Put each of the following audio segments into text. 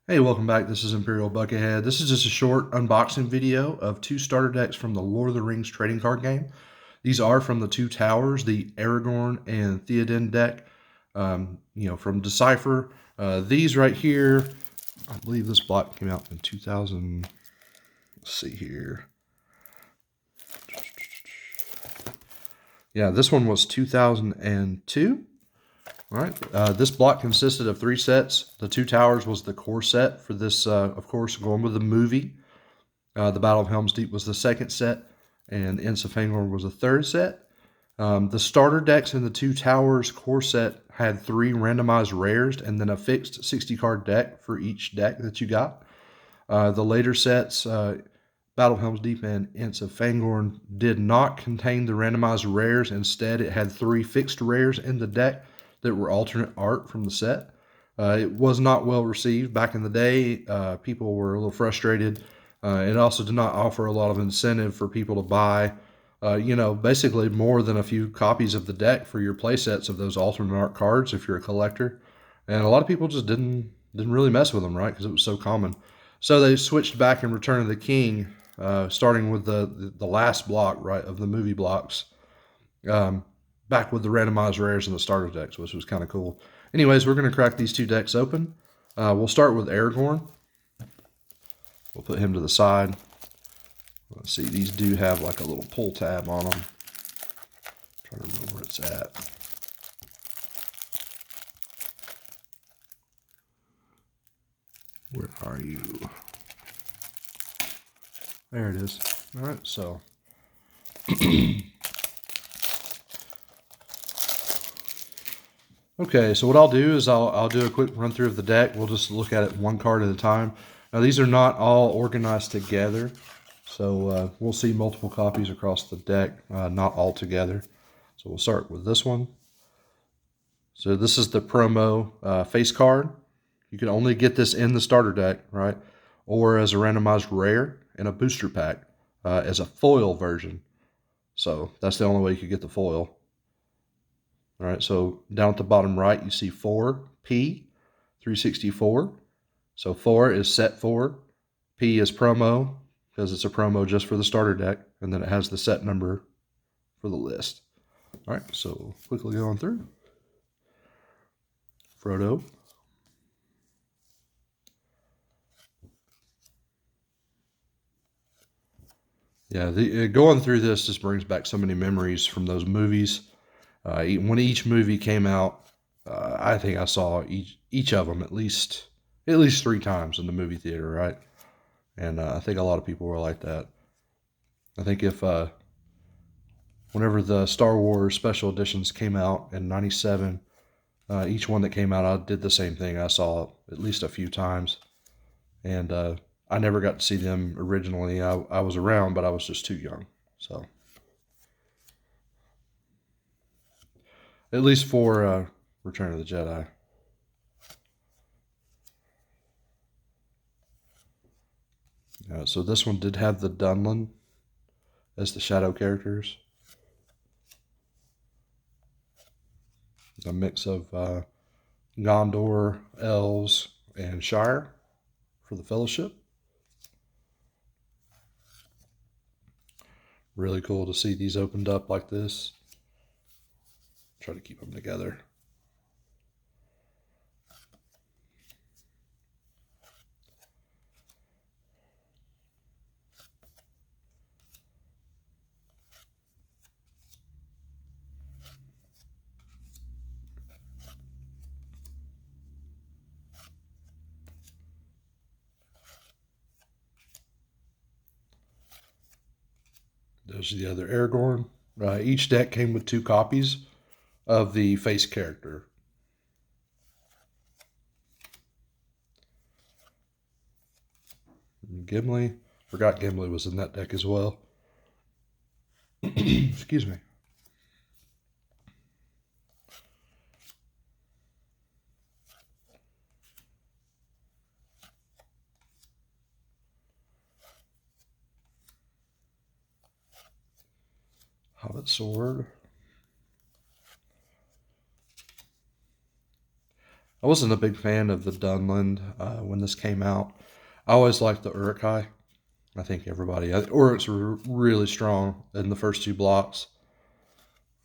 Hey, welcome back. This is Imperial Buckethead. This is just a short unboxing video of two starter decks from the Lord of the Rings trading card game. These are from the Two Towers, the Aragorn and Theoden deck, from Decipher. These right here, I believe this block came out in 2000. Let's see here. Yeah, this one was 2002. All right. This block consisted of 3 sets. The Two Towers was the core set for this, of course, going with the movie. The Battle of Helm's Deep was the second set, and Ents of Fangorn was the third set. The starter decks in the Two Towers core set had 3 randomized rares and then a fixed 60-card deck for each deck that you got. The later sets, Battle of Helm's Deep and Ents of Fangorn, did not contain the randomized rares. Instead, it had 3 fixed rares in the deck that were alternate art from the set. It was not well received back in the day. People were a little frustrated. It also did not offer a lot of incentive for people to buy, basically more than a few copies of the deck for your play sets of those alternate art cards if you're a collector. And a lot of people just didn't really mess with them, right? Because it was so common. So they switched back in Return of the King, starting with the last block, right, of the movie blocks. Back with the randomized rares and the starter decks, which was kind of cool. Anyways, we're going to crack these 2 decks open. We'll start with Aragorn. We'll put him to the side. Let's see, these do have like a little pull tab on them. I'm trying to remember where it's at. Where are you? There it is. All right, so okay, so what I'll do is I'll do a quick run through of the deck. We'll just look at it one card at a time. Now, these are not all organized together, so we'll see multiple copies across the deck, not all together. So we'll start with this one. So this is the promo face card. You can only get this in the starter deck, right? Or as a randomized rare in a booster pack as a foil version. So that's the only way you could get the foil. All right, so down at the bottom right, you see 4P 364. So 4 is set 4. P is promo, because it's a promo just for the starter deck. And then it has the set number for the list. All right, so quickly going through. Frodo. Yeah, going through this just brings back so many memories from those movies. When each movie came out, I think I saw each of them at least 3 times in the movie theater, right? And I think a lot of people were like that. I think if whenever the Star Wars special editions came out in '97, each one that came out, I did the same thing. I saw at least a few times, and I never got to see them originally. I was around, but I was just too young. So at least for Return of the Jedi. So this one did have the Dunlin as the shadow characters. A mix of Gondor, Elves, and Shire for the Fellowship. Really cool to see these opened up like this. Try to keep them together. There's the other Aragorn. Each deck came with 2 copies of the face character. Gimli. Forgot Gimli was in that deck as well. Excuse me. Hobbit Sword. I wasn't a big fan of the Dunland when this came out. I always liked the Uruk-hai. I think everybody, Uruk's really strong in the first 2 blocks.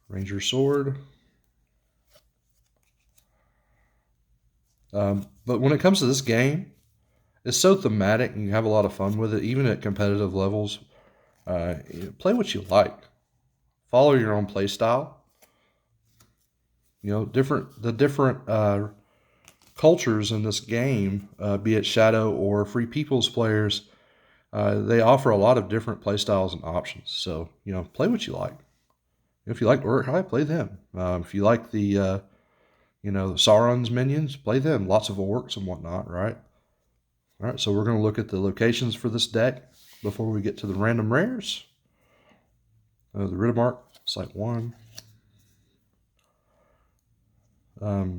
Ranger Sword. But when it comes to this game, it's so thematic and you have a lot of fun with it, even at competitive levels. Play what you like. Follow your own play style. You know, the different cultures in this game, be it Shadow or Free People's players, they offer a lot of different play styles and options. So, you know, play what you like. If you like Uruk-hai, play them. If you like the Sauron's minions, play them. Lots of orcs and whatnot, right? All right, so we're going to look at the locations for this deck before we get to the random rares. The Riddermark, Site 1.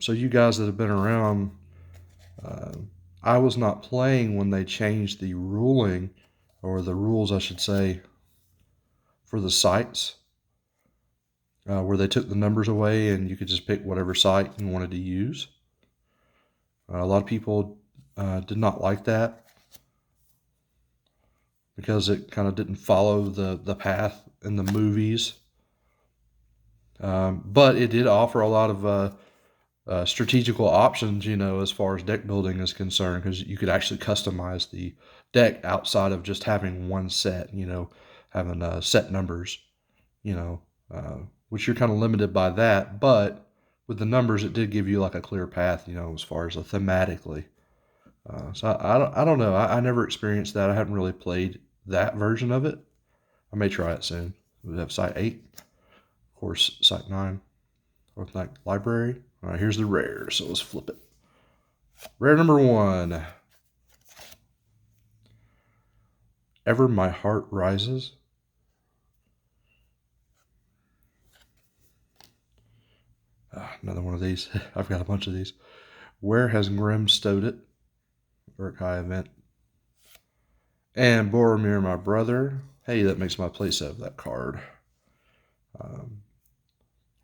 So you guys that have been around, I was not playing when they changed the ruling, or the rules, I should say, for the sites, where they took the numbers away and you could just pick whatever site you wanted to use. A lot of people did not like that because it kind of didn't follow the path in the movies. But it did offer a lot of strategical options, you know, as far as deck building is concerned, because you could actually customize the deck outside of just having one set, you know, having set numbers, you know, which you're kind of limited by that. But with the numbers, it did give you like a clear path, you know, as far as thematically. So I don't know. I never experienced that. I haven't really played that version of it. I may try it soon. We have Site 8, of course, Site 9, North Night Library. All right, here's the rare, so let's flip it. Rare number 1. Ever My Heart Rises. Another one of these. I've got a bunch of these. Where Has Grim Stowed It? Uruk-hai event. And Boromir, My Brother. Hey, that makes my playset of that card. All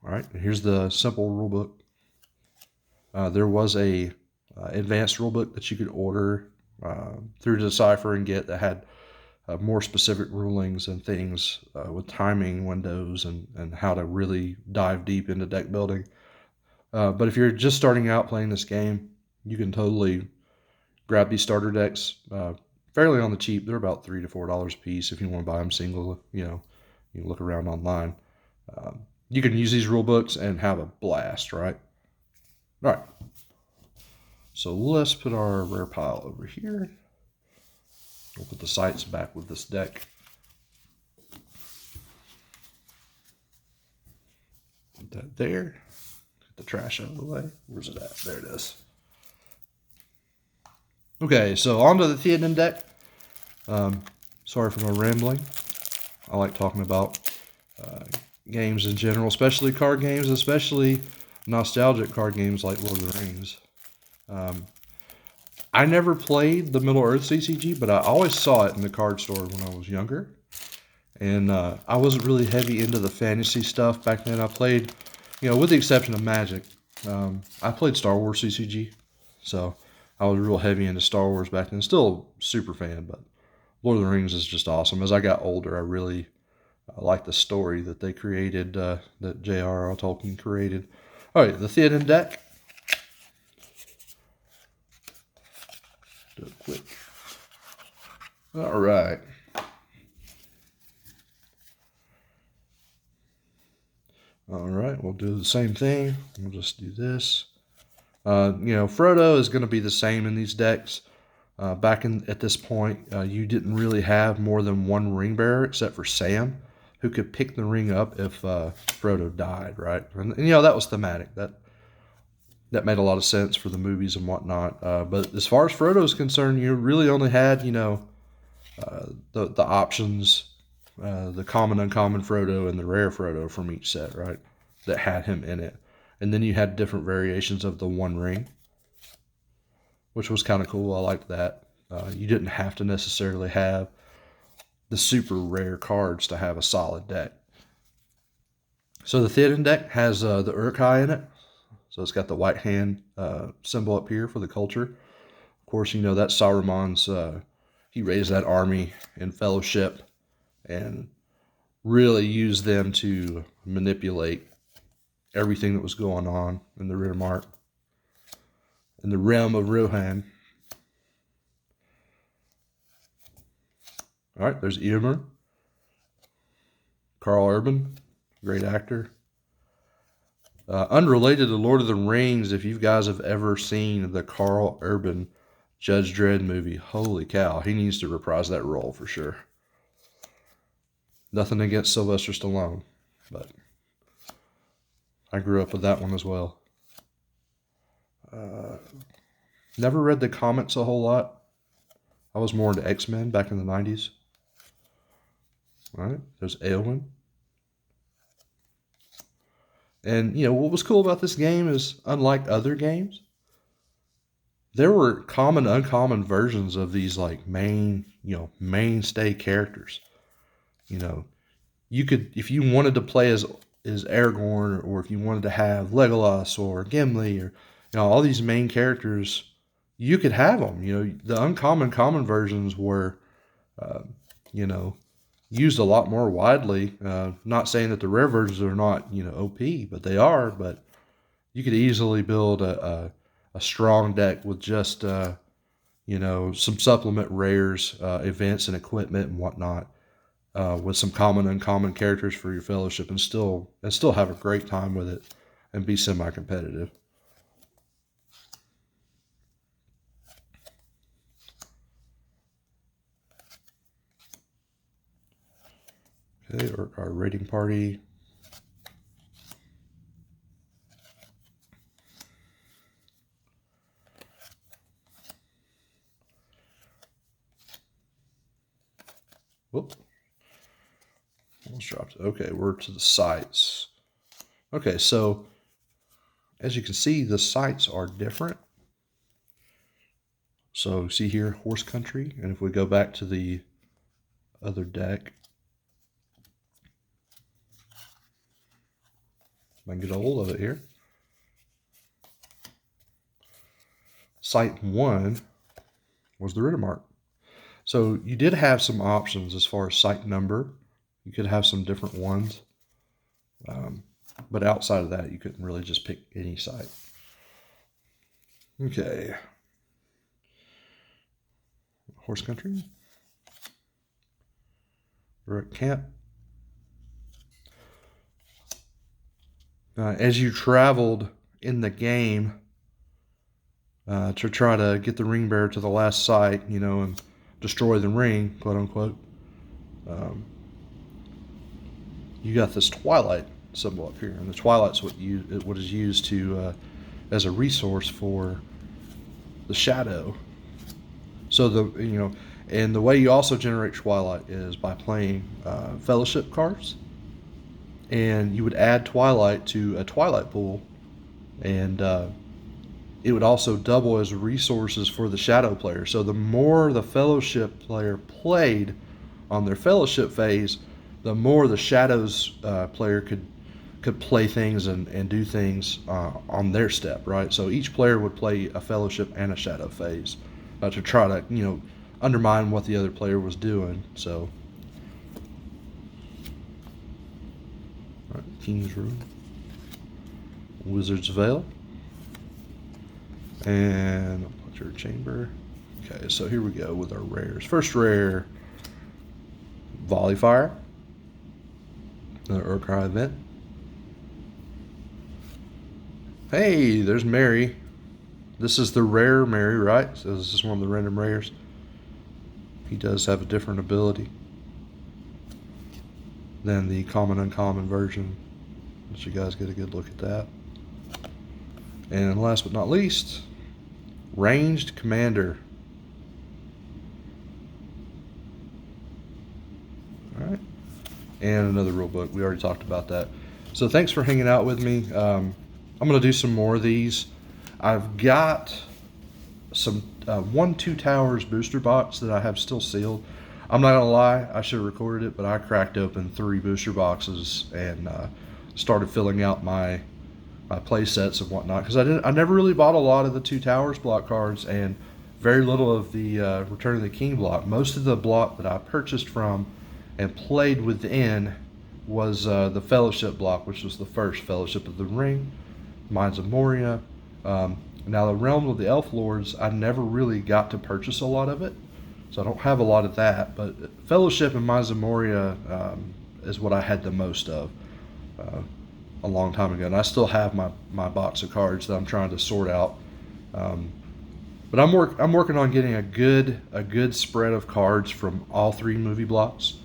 right, here's the simple rulebook. There was a advanced rulebook that you could order through Decipher and get that had more specific rulings and things with timing windows and how to really dive deep into deck building. But if you're just starting out playing this game, you can totally grab these starter decks fairly on the cheap. They're about $3 to $4 a piece if you want to buy them single. You know, you can look around online. You can use these rule books and have a blast, right? All right. So let's put our rare pile over here. We'll put the sights back with this deck. Put that there. Get the trash out of the way. Where's it at? There it is. Okay, so on to the Theoden deck. Sorry for my rambling. I like talking about games in general, especially card games, especially nostalgic card games like Lord of the Rings. I never played the Middle-earth CCG, but I always saw it in the card store when I was younger. And I wasn't really heavy into the fantasy stuff back then. I played, you know, with the exception of Magic, I played Star Wars CCG. So I was real heavy into Star Wars back then. Still a super fan, but Lord of the Rings is just awesome. As I got older, I really liked the story that they created, that J.R.R. Tolkien created. All right, the Theoden deck. Do it quick. All right. All right, we'll do the same thing. We'll just do this. You know, Frodo is going to be the same in these decks. Back at this point, you didn't really have more than one ring bearer except for Sam, who could pick the ring up if Frodo died, right? And you know, that was thematic. That made a lot of sense for the movies and whatnot. But as far as Frodo is concerned, you really only had, you know, the options, the common, uncommon Frodo and the rare Frodo from each set, right? That had him in it. And then you had different variations of the One Ring, which was kind of cool. I liked that. You didn't have to necessarily have the super rare cards to have a solid deck. So the Theoden deck has the Uruk-hai in it. So it's got the white hand symbol up here for the culture. Of course, you know that's Saruman's. He raised that army in Fellowship and really used them to manipulate everything that was going on in the Riddermark, in the realm of Rohan. All right, there's Eomer. Carl Urban, great actor. Unrelated to Lord of the Rings, if you guys have ever seen the Carl Urban Judge Dredd movie, holy cow, he needs to reprise that role for sure. Nothing against Sylvester Stallone, but I grew up with that one as well. Never read the comics a whole lot. I was more into X-Men back in the 90s. All right, there's Eowyn. And, you know, what was cool about this game is, unlike other games, there were common, uncommon versions of these, like, mainstay characters. You know, you could, if you wanted to play as Aragorn, or if you wanted to have Legolas or Gimli, or, you know, all these main characters, you could have them. You know, the uncommon, common versions were, you know, used a lot more widely. Not saying that the rare versions are not, you know, OP, but they are. But you could easily build a strong deck with just, you know, some supplement rares, events and equipment and whatnot, with some common, uncommon characters for your Fellowship, and still have a great time with it and be semi-competitive. Okay, our raiding party. Whoop. Almost dropped it. Okay, we're to the sites. Okay, so as you can see, the sites are different. So see here, Horse Country, and if we go back to the other deck, I can get a hold of it here. Site 1 was the Riddermark. So you did have some options as far as site number. You could have some different ones. But outside of that, you couldn't really just pick any site. Okay. Horse Country. We're at camp. As you traveled in the game to try to get the ring bearer to the last site, you know, and destroy the ring, quote unquote, you got this twilight symbol up here, and the twilight's what is used to as a resource for the shadow. So and the way you also generate twilight is by playing Fellowship cards, and you would add twilight to a twilight pool, and it would also double as resources for the shadow player. So the more the Fellowship player played on their Fellowship phase, the more the Shadows player could play things and do things on their step, right? So each player would play a Fellowship and a Shadow phase to try to, you know, undermine what the other player was doing. So, all right, King's Room, Wizard's Veil, and Pleasure Chamber. Okay, so here we go with our rares. First rare, Volley Fire, another Uruk-hai event. Hey, there's Mary. This is the rare Mary, right? So this is one of the random rares. He does have a different ability than the common uncommon version. Let you guys get a good look at that. And last but not least, Ranged Commander. Alright. And another rule book. We already talked about that. So thanks for hanging out with me. I'm going to do some more of these. I've got some 2 Towers booster box that I have still sealed. I'm not going to lie, I should have recorded it, but I cracked open 3 booster boxes and started filling out my play sets and whatnot, because I never really bought a lot of the Two Towers block cards and very little of the Return of the King block. Most of the block that I purchased from and played within was the Fellowship block, which was the first Fellowship of the Ring, Mines of Moria. Now the Realm of the Elf Lords, I never really got to purchase a lot of it, so I don't have a lot of that. But Fellowship and Mines of Moria is what I had the most of a long time ago, and I still have my box of cards that I'm trying to sort out. But I'm working on getting a good spread of cards from all three movie blocks.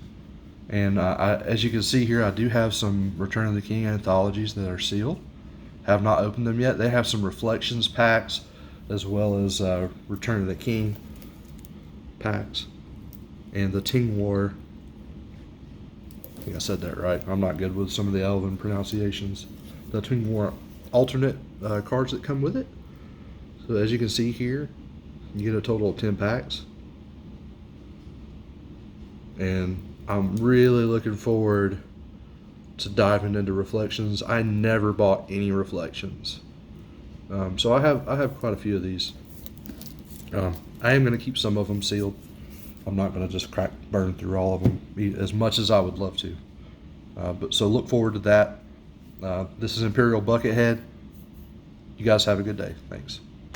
And as you can see here, I do have some Return of the King anthologies that are sealed. Have not opened them yet. They have some Reflections packs as well as Return of the King packs. And the Ting War, I think I said that right. I'm not good with some of the Elven pronunciations. The Ting War alternate cards that come with it. So as you can see here, you get a total of 10 packs. And I'm really looking forward to diving into Reflections. I never bought any Reflections. So I have quite a few of these. I am going to keep some of them sealed. I'm not going to just burn through all of them as much as I would love to. But so look forward to that. This is Imperial Buckethead. You guys have a good day. Thanks.